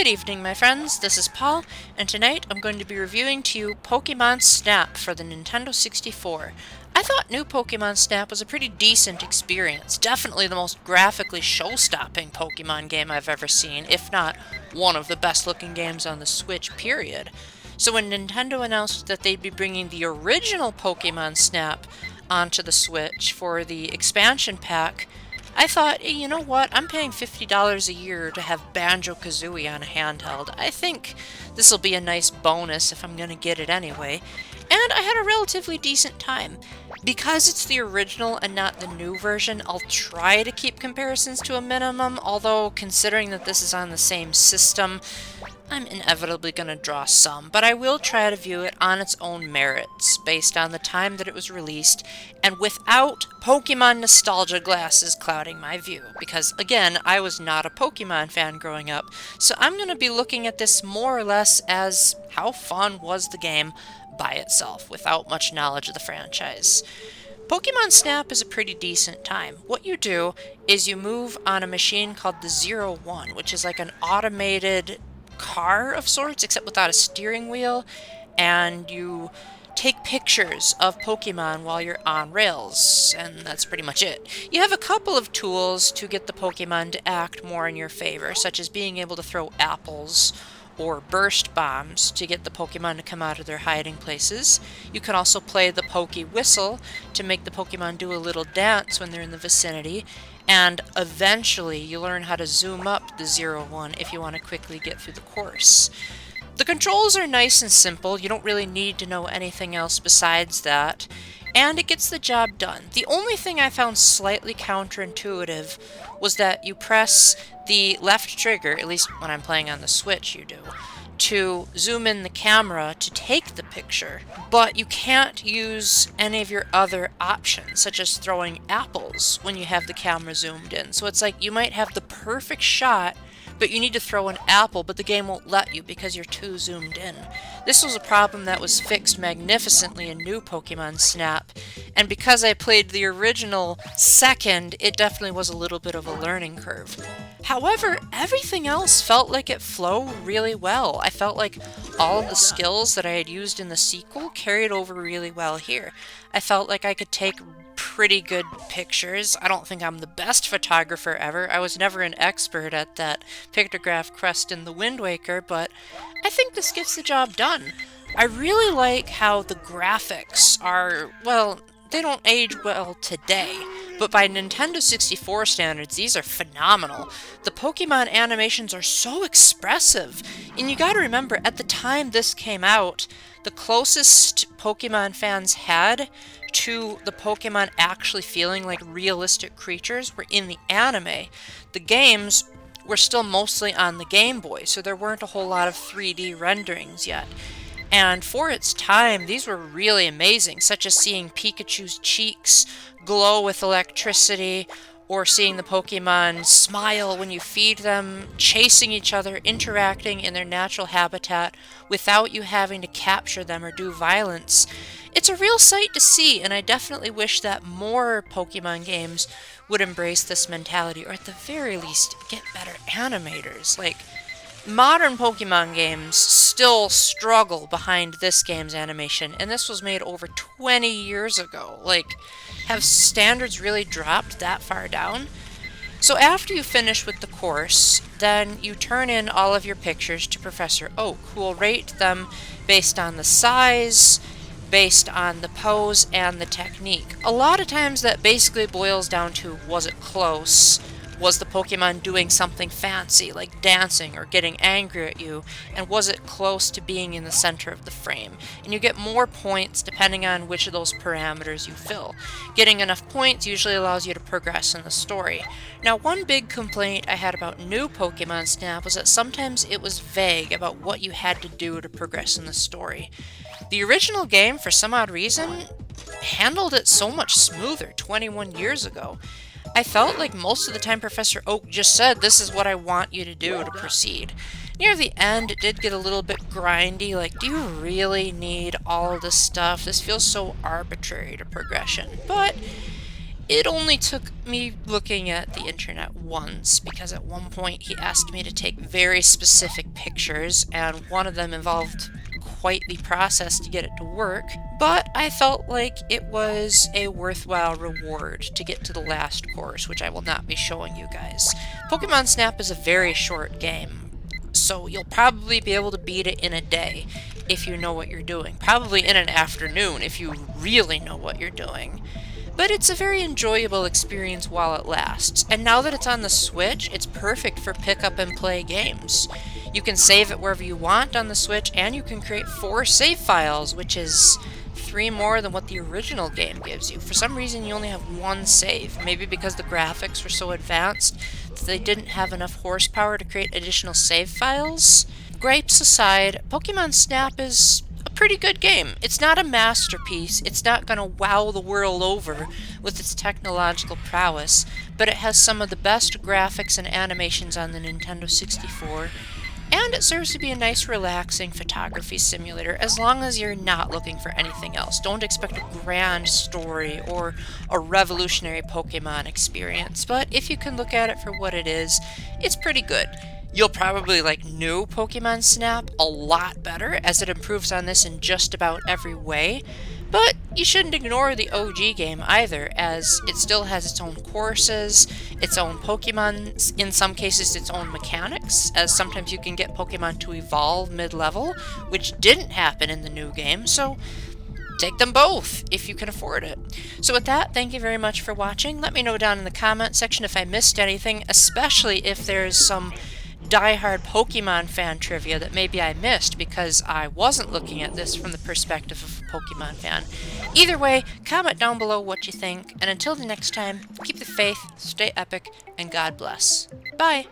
Good evening, my friends. This is Paul, and tonight I'm going to be reviewing to you Pokemon Snap for the Nintendo 64. I thought new Pokemon Snap was a pretty decent experience. Definitely the most graphically show-stopping Pokemon game I've ever seen, if not one of the best-looking games on the Switch, period. So when Nintendo announced that they'd be bringing the original Pokemon Snap onto the Switch for the expansion pack, I thought, hey, you know what, I'm paying $50 a year to have Banjo-Kazooie on a handheld. I think this will be a nice bonus if I'm going to get it anyway. And I had a relatively decent time. Because it's the original and not the new version, I'll try to keep comparisons to a minimum, although considering that this is on the same system, I'm inevitably going to draw some, but I will try to view it on its own merits, based on the time that it was released, and without Pokemon nostalgia glasses clouding my view, because, again, I was not a Pokemon fan growing up, so I'm going to be looking at this more or less as how fun was the game by itself, without much knowledge of the franchise. Pokemon Snap is a pretty decent time. What you do is you move on a machine called the 01, which is like an automated car of sorts, except without a steering wheel, and you take pictures of Pokemon while you're on rails, and that's pretty much it. You have a couple of tools to get the Pokemon to act more in your favor, such as being able to throw apples or burst bombs to get the Pokemon to come out of their hiding places. You can also play the Poke Whistle to make the Pokemon do a little dance when they're in the vicinity, and eventually you learn how to zoom up the 01 if you want to quickly get through the course. The controls are nice and simple, you don't really need to know anything else besides that, and it gets the job done. The only thing I found slightly counterintuitive was that you press the left trigger, at least when I'm playing on the Switch you do, to zoom in the camera to take the picture, but you can't use any of your other options, such as throwing apples when you have the camera zoomed in. So it's like you might have the perfect shot, but you need to throw an apple, but the game won't let you because you're too zoomed in. This was a problem that was fixed magnificently in new Pokemon Snap, and because I played the original second, it definitely was a little bit of a learning curve. However, everything else felt like it flowed really well. I felt like all of the skills that I had used in the sequel carried over really well here. I felt like I could take pretty good pictures. I don't think I'm the best photographer ever. I was never an expert at that pictograph crest in the Wind Waker, but I think this gets the job done. I really like how the graphics are, well, they don't age well today, but by Nintendo 64 standards, these are phenomenal. The Pokemon animations are so expressive, and you gotta remember, at the time this came out, the closest Pokemon fans had to the Pokemon actually feeling like realistic creatures were in the anime. The games were still mostly on the Game Boy, so there weren't a whole lot of 3D renderings yet. And for its time, these were really amazing, such as seeing Pikachu's cheeks glow with electricity, or seeing the Pokemon smile when you feed them, chasing each other, interacting in their natural habitat without you having to capture them or do violence. It's a real sight to see, and I definitely wish that more Pokemon games would embrace this mentality, or at the very least, get better animators. Like, modern Pokemon games still struggle behind this game's animation, and this was made over 20 years ago. Like, have standards really dropped that far down? So after you finish with the course, then you turn in all of your pictures to Professor Oak, who will rate them based on the size, based on the pose, and the technique. A lot of times that basically boils down to, was it close? Was the Pokemon doing something fancy, like dancing or getting angry at you? And was it close to being in the center of the frame? And you get more points depending on which of those parameters you fill. Getting enough points usually allows you to progress in the story. Now, one big complaint I had about new Pokemon Snap was that sometimes it was vague about what you had to do to progress in the story. The original game, for some odd reason, handled it so much smoother 21 years ago. I felt like most of the time Professor Oak just said, this is what I want you to do to proceed. Near the end, it did get a little bit grindy, like, do you really need all of this stuff? This feels so arbitrary to progression. But It only took me looking at the internet once, because at one point he asked me to take very specific pictures, and one of them involved quite the process to get it to work, but I felt like it was a worthwhile reward to get to the last course, which I will not be showing you guys. Pokemon Snap is a very short game, so you'll probably be able to beat it in a day if you know what you're doing. Probably in an afternoon if you really know what you're doing. But it's a very enjoyable experience while it lasts, and now that it's on the Switch, it's perfect for pick up and play games. You can save it wherever you want on the Switch, and you can create 4 save files, which is 3 more than what the original game gives you. For some reason, you only have 1 save, maybe because the graphics were so advanced that they didn't have enough horsepower to create additional save files. Gripes aside, Pokemon Snap is a pretty good game. It's not a masterpiece, it's not going to wow the world over with its technological prowess, but it has some of the best graphics and animations on the Nintendo 64, and it serves to be a nice relaxing photography simulator as long as you're not looking for anything else. Don't expect a grand story or a revolutionary Pokemon experience, but if you can look at it for what it is, it's pretty good. You'll probably like new Pokemon Snap a lot better, as it improves on this in just about every way, but you shouldn't ignore the OG game either, as it still has its own courses, its own Pokemon, in some cases its own mechanics, as sometimes you can get Pokemon to evolve mid-level, which didn't happen in the new game, so take them both if you can afford it. So with that, thank you very much for watching. Let me know down in the comment section if I missed anything, especially if there's some die-hard Pokemon fan trivia that maybe I missed because I wasn't looking at this from the perspective of a Pokemon fan. Either way, comment down below what you think, and until the next time, keep the faith, stay epic, and God bless. Bye!